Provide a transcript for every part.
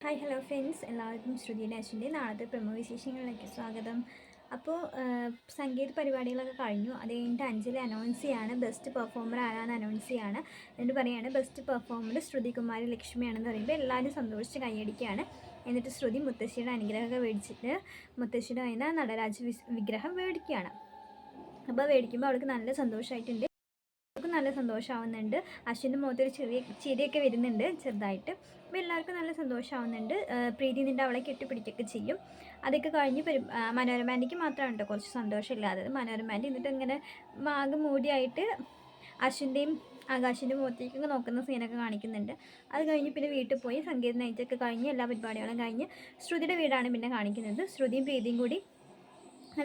Hi hello friends, എല്ലാവർക്കും ശ്രുതി ഡാഷിൻ്റെ നാളത്തെ promo വിശേഷങ്ങളിലേക്ക് സ്വാഗതം. അപ്പോൾ സംഗീത പരിപാടികളൊക്കെ കഴിഞ്ഞു. അത് കഴിഞ്ഞിട്ട് അഞ്ജലി അനൗൺസ് ചെയ്യാണ് ബെസ്റ്റ് പെർഫോമർ ആരാന്ന് അനൗൺസ് ചെയ്യാണ്. എന്നിട്ട് പറയുകയാണ് ബെസ്റ്റ് പെർഫോമർ ശ്രുതി കുമാരി ലക്ഷ്മിയാണെന്ന് പറയുമ്പോൾ എല്ലാവരും സന്തോഷിച്ച് കൈയടിക്കുകയാണ്. എന്നിട്ട് ശ്രുതി മുത്തശ്ശിയുടെ അനുഗ്രഹമൊക്കെ മേടിച്ചിട്ട് മുത്തശ്ശിയുടെ അതിന് നടരാജ വിഗ്രഹം മേടിക്കുകയാണ്. അപ്പോൾ മേടിക്കുമ്പോൾ അവൾക്ക് നല്ല സന്തോഷമായിട്ടുണ്ട്. നല്ല സന്തോഷമാവുന്നുണ്ട്. അശ്വിൻ്റെ മുഖത്തൊരു ചെറിയ ചിരിയൊക്കെ വരുന്നുണ്ട് ചെറുതായിട്ട്. അപ്പോൾ എല്ലാവർക്കും നല്ല സന്തോഷമാവുന്നുണ്ട്. പ്രീതി നിൻ്റെ അവളെ കെട്ടിപ്പിടിക്കുകയൊക്കെ ചെയ്യും. അതൊക്കെ കഴിഞ്ഞ് മനോരമാൻ്റെക്ക് മാത്രമാണ് കേട്ടോ കുറച്ച് സന്തോഷമില്ലാത്തത്. മനോരമാൻ്റെ എന്നിട്ട് ഇങ്ങനെ ആകെ മൂടിയായിട്ട് അശ്വിൻ്റെയും ആകാശിൻ്റെ മുഖത്തേക്കൊക്കെ നോക്കുന്ന സീനൊക്കെ കാണിക്കുന്നുണ്ട്. അത് കഴിഞ്ഞ് പിന്നെ വീട്ടിൽ പോയി സംഗീത നൈറ്റൊക്കെ കഴിഞ്ഞ് എല്ലാ പരിപാടികളും കഴിഞ്ഞ് ശ്രുതിയുടെ വീടാണ് പിന്നെ കാണിക്കുന്നത്. ശ്രുതിയും പ്രീതിയും കൂടി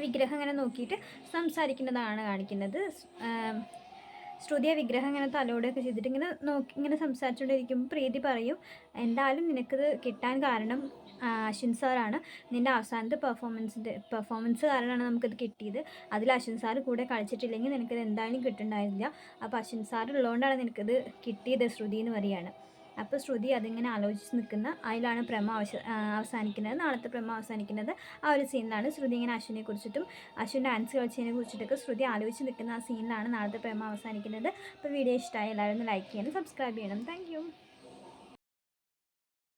വിഗ്രഹം ഇങ്ങനെ നോക്കിയിട്ട് സംസാരിക്കുന്നതാണ് കാണിക്കുന്നത്. ശ്രുതി ആ വിഗ്രഹം ഇങ്ങനെ തലോടൊക്കെ ചെയ്തിട്ട് ഇങ്ങനെ സംസാരിച്ചുകൊണ്ടിരിക്കുമ്പോൾ പ്രീതി പറയും, എന്തായാലും നിനക്കിത് കിട്ടാൻ കാരണം അശ്വിൻ സാറാണ്. നിൻ്റെ അവസാനത്തെ പെർഫോമൻസ് കാരണമാണ് നമുക്കിത് കിട്ടിയത്. അതിൽ അശ്വിൻ സാർ കൂടെ കളിച്ചിട്ടില്ലെങ്കിൽ നിനക്കിത് എന്തായാലും കിട്ടുന്നുണ്ടായിരുന്നില്ല. അപ്പോൾ അശ്വിൻ സാർ ഉള്ളതുകൊണ്ടാണ് നിനക്കിത് കിട്ടിയത് ശ്രുതി എന്ന് പറയുകയാണ്. അപ്പോൾ ശ്രുതി അതിങ്ങനെ ആലോചിച്ച് നിൽക്കുന്ന അതിലാണ് പ്രമോ അവസാനിക്കുന്നത്. നാളത്തെ പ്രമോ അവസാനിക്കുന്നത് ആ ഒരു സീനിലാണ്. ശ്രുതി ഇങ്ങനെ അശ്വിനെ കുറിച്ചിട്ടും അശ്വിൻ ഡാൻസ് കളിച്ചതിനെ കുറിച്ചിട്ടൊക്കെ ശ്രുതി ആലോചിച്ച് നിൽക്കുന്ന ആ സീനിലാണ് നാളത്തെ പ്രമോ അവസാനിക്കുന്നത്. അപ്പോൾ വീഡിയോ ഇഷ്ടമായി എല്ലാവരും ഒന്ന് ലൈക്ക് ചെയ്യണം, സബ്സ്ക്രൈബ് ചെയ്യണം. താങ്ക്